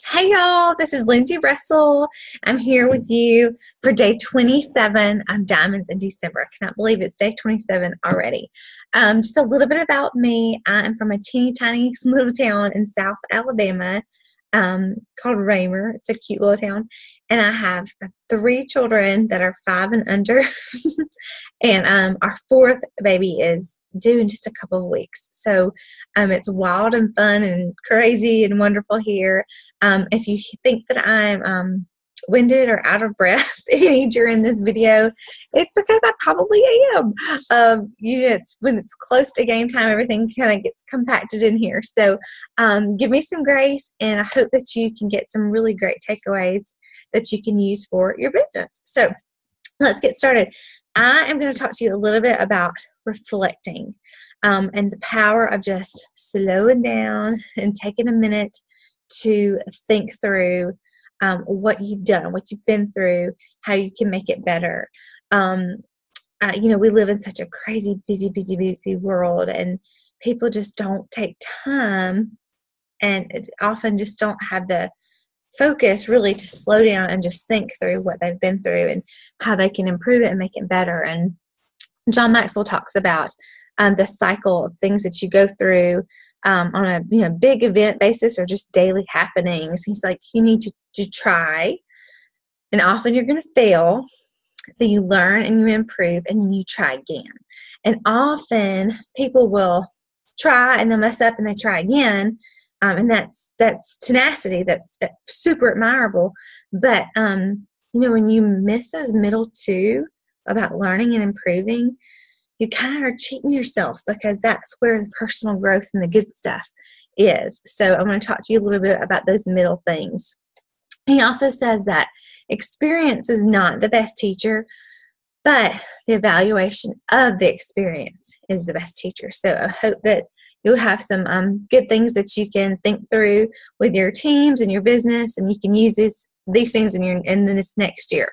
Hey y'all, this is Lindsay Russell. I'm here with you for day 27 of Diamonds in December. I cannot believe it's day 27 already. Just a little bit about me. I am from a teeny tiny little town in South Alabama called Raymer. It's a cute little town. And I have 3 children that are 5 and under. And our 4th baby is due in just a couple of weeks. So it's wild and fun and crazy and wonderful here. If you think that I'm winded or out of breath during this video, it's because I probably am. It's when it's close to game time, everything kind of gets compacted in here. So give me some grace, and I hope that you can get some really great takeaways that you can use for your business. So let's get started. I am going to talk to you a little bit about reflecting and the power of just slowing down and taking a minute to think through what you've done, what you've been through, how you can make it better. We live in such a crazy, busy world, and people just don't take time and often just don't have the focus really to slow down and just think through what they've been through and how they can improve it and make it better. And John Maxwell talks about the cycle of things that you go through on a big event basis or just daily happenings. He's like, you need to try, and often you're going to fail. Then you learn and you improve, and then you try again. And often people will try and they'll mess up and they try again. And that's tenacity. That's super admirable. But, when you miss those middle 2 about learning and improving, you kind of are cheating yourself, because that's where the personal growth and the good stuff is. So I'm going to talk to you a little bit about those middle things. He also says that experience is not the best teacher, but the evaluation of the experience is the best teacher. So I hope that you'll have some good things that you can think through with your teams and your business, and you can use these things in this next year.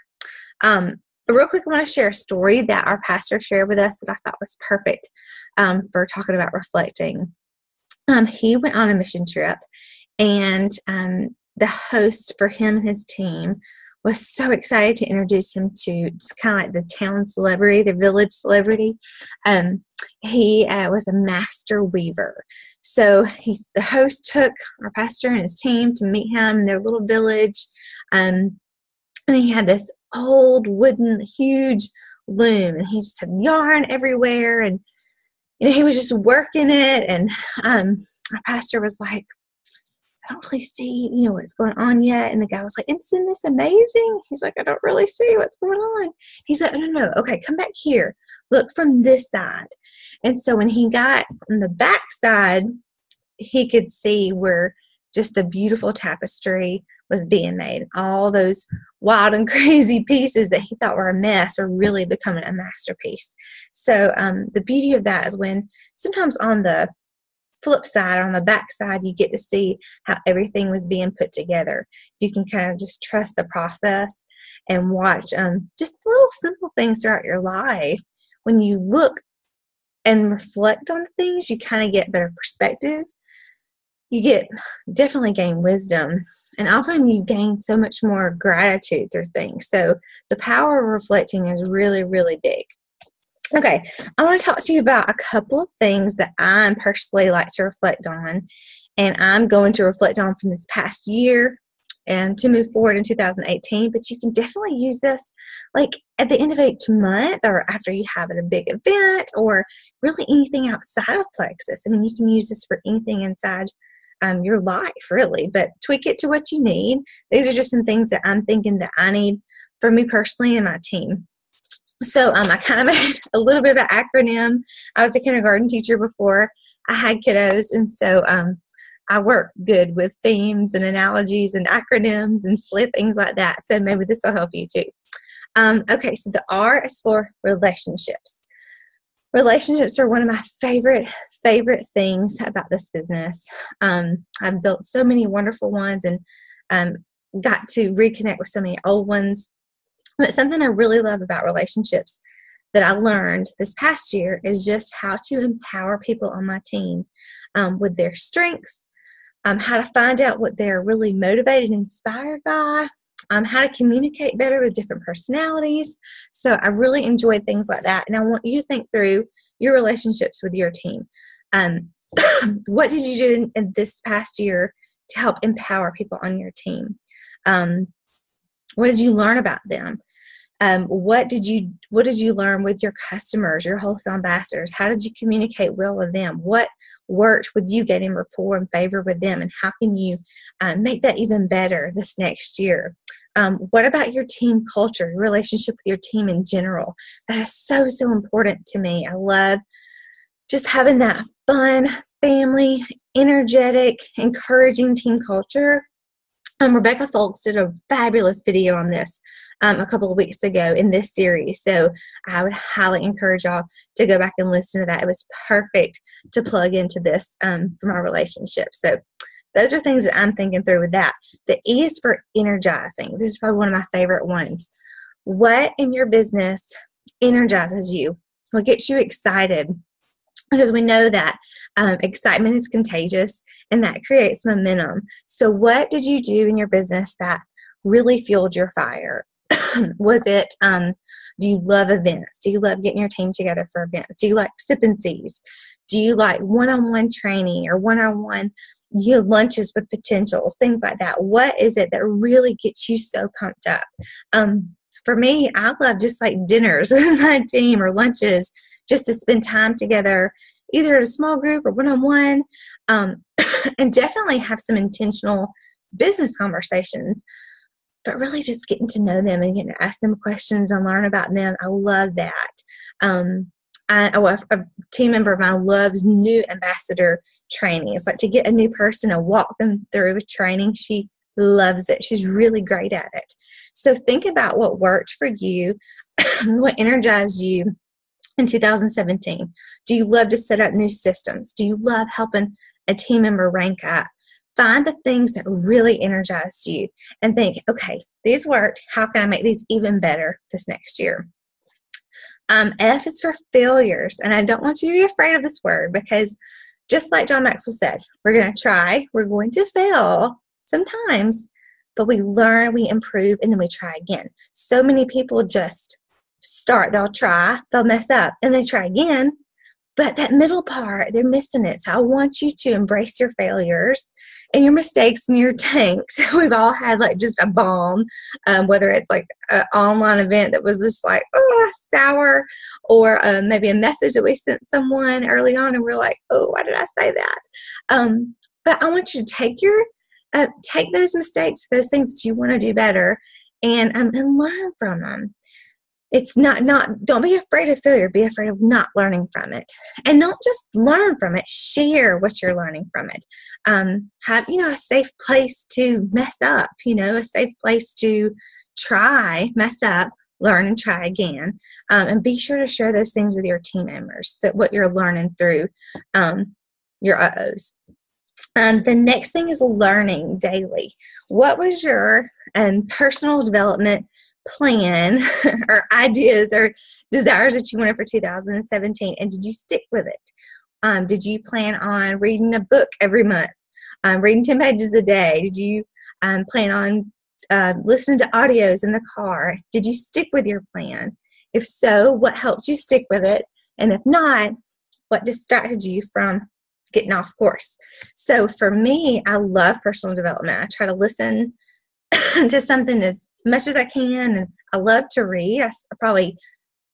But real quick, I want to share a story that our pastor shared with us that I thought was perfect for talking about reflecting. He went on a mission trip, and the host for him and his team was so excited to introduce him to just kind of like the town celebrity, the village celebrity. He was a master weaver. So the host took our pastor and his team to meet him in their little village. And he had this old wooden huge loom, and he just had yarn everywhere. And he was just working it. And our pastor was like, I don't really see, what's going on yet. And the guy was like, isn't this amazing? He's like, I don't really see what's going on. He's like, no. Okay, come back here. Look from this side. And so when he got on the back side, he could see where just the beautiful tapestry was being made. All those wild and crazy pieces that he thought were a mess are really becoming a masterpiece. So the beauty of that is when sometimes on the flip side, on the back side, you get to see how everything was being put together. You can kind of just trust the process and watch just little simple things throughout your life. When you look and reflect on things, you kind of get better perspective. You definitely gain wisdom, and often you gain so much more gratitude through things. So the power of reflecting is really, really big. Okay, I want to talk to you about a couple of things that I personally like to reflect on, and I'm going to reflect on from this past year and to move forward in 2018. But you can definitely use this like at the end of each month, or after you have a big event, or really anything outside of Plexus. I mean, you can use this for anything inside your life, really, but tweak it to what you need. These are just some things that I'm thinking that I need for me personally and my team. So I kind of made a little bit of an acronym. I was a kindergarten teacher before I had kiddos, and so I work good with themes and analogies and acronyms and things like that. So maybe this will help you too. Okay, so the R is for relationships. Relationships are one of my favorite things about this business. I've built so many wonderful ones and got to reconnect with so many old ones. But something I really love about relationships that I learned this past year is just how to empower people on my team with their strengths, how to find out what they're really motivated and inspired by, how to communicate better with different personalities. So I really enjoyed things like that. And I want you to think through your relationships with your team. What did you do in this past year to help empower people on your team? What did you learn about them? What did you learn with your customers, your wholesale ambassadors? How did you communicate well with them? What worked with you getting rapport and favor with them? And how can you make that even better this next year? What about your team culture, your relationship with your team in general? That is so, so important to me. I love just having that fun, family, energetic, encouraging team culture. Rebecca Folks did a fabulous video on this a couple of weeks ago in this series. So I would highly encourage y'all to go back and listen to that. It was perfect to plug into this for my relationship. So those are things that I'm thinking through with that. The E is for energizing. This is probably one of my favorite ones. What in your business energizes you? What gets you excited? Because we know that excitement is contagious and that creates momentum. So what did you do in your business that really fueled your fire? Was it, do you love events? Do you love getting your team together for events? Do you like sip and sees? Do you like one-on-one training or one-on-one lunches with potentials, things like that? What is it that really gets you so pumped up? For me, I love just like dinners with my team or lunches, just to spend time together, either in a small group or one-on-one, and definitely have some intentional business conversations, but really just getting to know them and getting to ask them questions and learn about them. I love that. A team member of mine loves new ambassador training. It's like to get a new person and walk them through training. She loves it. She's really great at it. So think about what worked for you, what energized you in 2017. Do you love to set up new systems? Do you love helping a team member rank up? Find the things that really energized you and think, okay, these worked. How can I make these even better this next year? F is for failures. And I don't want you to be afraid of this word, because just like John Maxwell said, we're going to try, we're going to fail sometimes, but we learn, we improve, and then we try again. So many people just start, they'll try, they'll mess up, and they try again. But that middle part, they're missing it. So I want you to embrace your failures and your mistakes and your tanks. We've all had like just a bomb, whether it's like an online event that was just like, oh, sour, or maybe a message that we sent someone early on and we're like, oh, why did I say that? But I want you to take those mistakes, those things that you want to do better, and learn from them. It's don't be afraid of failure. Be afraid of not learning from it. And don't just learn from it. Share what you're learning from it. Have, a safe place to mess up, a safe place to try, mess up, learn and try again. And be sure to share those things with your team members, that what you're learning through your uh-ohs. The next thing is learning daily. What was your personal development plan or ideas or desires that you wanted for 2017, and did you stick with it? Did you plan on reading a book every month, reading 10 pages a day? Did you plan on listening to audios in the car? Did you stick with your plan? If so, what helped you stick with it? And if not, what distracted you from getting off course? So for me, I love personal development. I try to listen to something as much as I can, and I love to read. I probably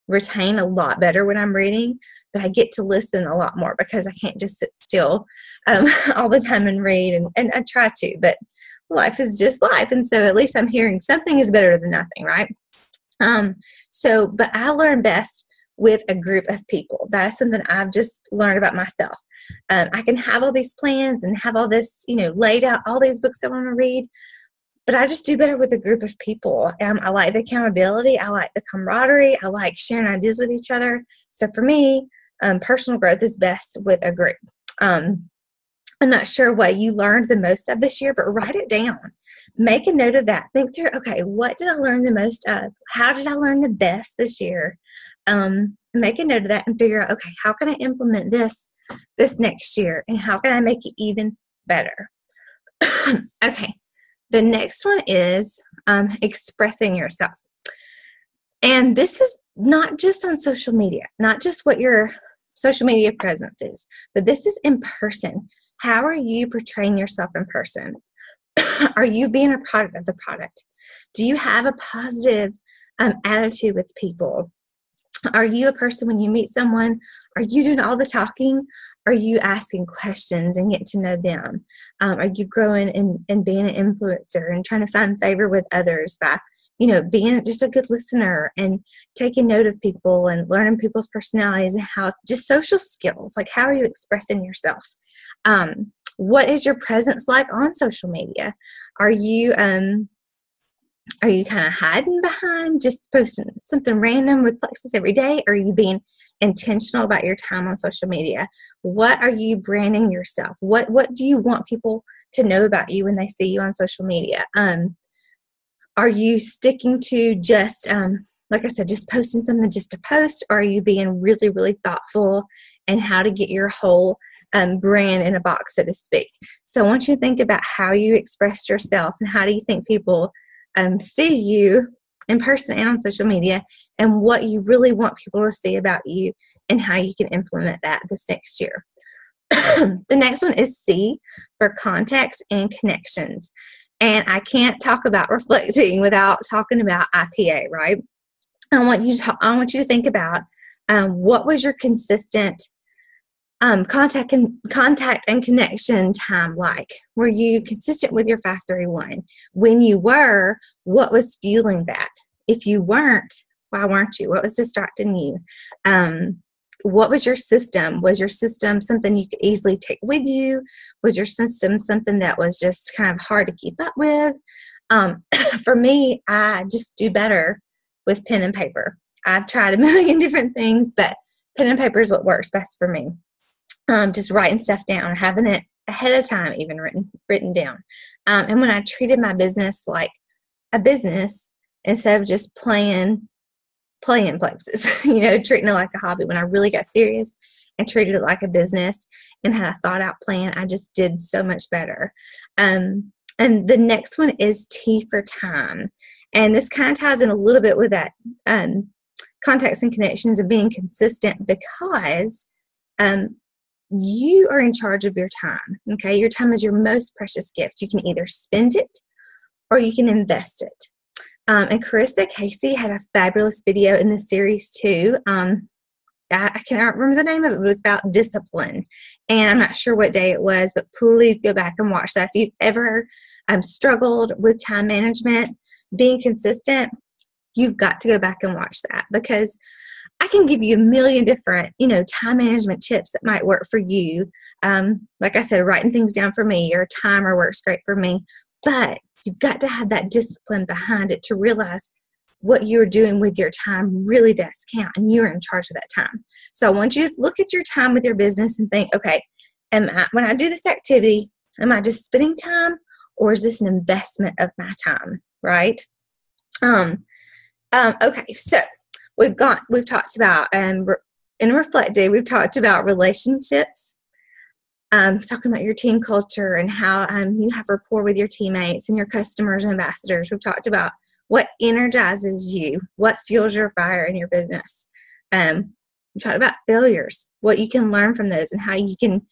retain a lot better when I'm reading, but I get to listen a lot more because I can't just sit still all the time and read, and I try to, but life is just life, and so at least I'm hearing something is better than nothing, right? But I learn best with a group of people. That's something I've just learned about myself. I can have all these plans and have all this, laid out, all these books I want to read, but I just do better with a group of people. I like the accountability. I like the camaraderie. I like sharing ideas with each other. So for me, personal growth is best with a group. I'm not sure what you learned the most of this year, but write it down. Make a note of that. Think through, okay, what did I learn the most of? How did I learn the best this year? Make a note of that and figure out, okay, how can I implement this next year? And how can I make it even better? Okay, the next one is expressing yourself. And this is not just on social media, not just what your social media presence is, but this is in person. How are you portraying yourself in person? Are you being a product of the product? Do you have a positive attitude with people? Are you a person when you meet someone, are you doing all the talking? Are you asking questions and getting to know them? Are you growing and being an influencer and trying to find favor with others by, being just a good listener and taking note of people and learning people's personalities and how just social skills, like how are you expressing yourself? What is your presence like on social media? Are you kind of hiding behind just posting something random with Plexus every day? Or are you being intentional about your time on social media? What are you branding yourself? What do you want people to know about you when they see you on social media? Are you sticking to just, like I said, just posting something just to post? Or are you being really, really thoughtful and how to get your whole brand in a box, so to speak? So I want you to think about how you express yourself and how do you think people see you in person and on social media, and what you really want people to see about you and how you can implement that this next year. The next one is C, for contacts and connections. And I can't talk about reflecting without talking about IPA, right? I want you to think about what was your consistent contact and connection time like? Were you consistent with your 531? When you were, what was fueling that? If you weren't, why weren't you? What was distracting you? What was your system? Was your system something you could easily take with you? Was your system something that was just kind of hard to keep up with? For me, I just do better with pen and paper. I've tried a million different things, but pen and paper is what works best for me. Just writing stuff down, having it ahead of time, even written down. And when I treated my business like a business instead of just playing Plexus, treating it like a hobby, when I really got serious and treated it like a business and had a thought out plan, I just did so much better. And the next one is T for time. And this kind of ties in a little bit with that contacts and connections and being consistent, because you are in charge of your time, okay? Your time is your most precious gift. You can either spend it or you can invest it. And Carissa Casey had a fabulous video in the series too. I cannot remember the name of it, but it was about discipline. And I'm not sure what day it was, but please go back and watch that. If you've ever struggled with time management, being consistent, you've got to go back and watch that, because I can give you a million different, time management tips that might work for you. Like I said, writing things down for me, or a timer works great for me. But you've got to have that discipline behind it to realize what you're doing with your time really does count, and you're in charge of that time. So I want you to look at your time with your business and think, okay, when I do this activity, am I just spending time, or is this an investment of my time, right? Okay, so we've talked about, in Reflect Day, we've talked about relationships, talking about your team culture and how you have rapport with your teammates and your customers and ambassadors. We've talked about what energizes you, what fuels your fire in your business. We talked about failures, what you can learn from those, and how you can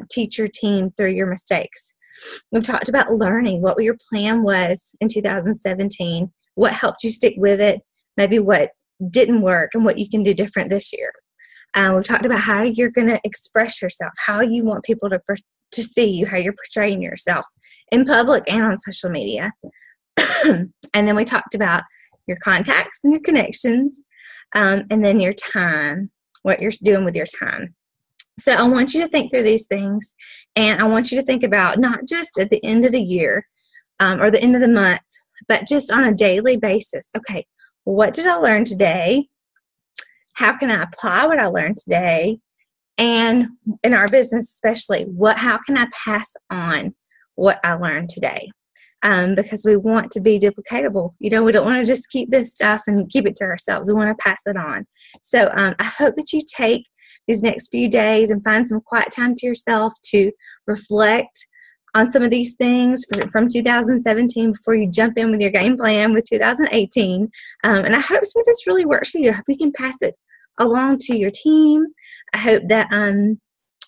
teach your team through your mistakes. We've talked about learning, what your plan was in 2017, what helped you stick with it, maybe what didn't work, and what you can do different this year. We've talked about how you're going to express yourself, how you want people to see you, how you're portraying yourself in public and on social media. And then we talked about your contacts and your connections, and then your time, what you're doing with your time. So I want you to think through these things, and I want you to think about not just at the end of the year or the end of the month, but just on a daily basis. Okay, what did I learn today? How can I apply what I learned today? And in our business especially, how can I pass on what I learned today? Because we want to be duplicatable. We don't want to just keep this stuff and keep it to ourselves. We want to pass it on. So I hope that you take these next few days and find some quiet time to yourself to reflect on some of these things from 2017 before you jump in with your game plan with 2018. And I hope some of this really works for you. I hope you can pass it along to your team. I hope that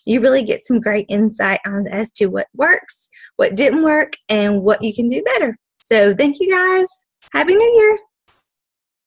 you really get some great insight on as to what works, what didn't work, and what you can do better. So thank you guys. Happy New Year.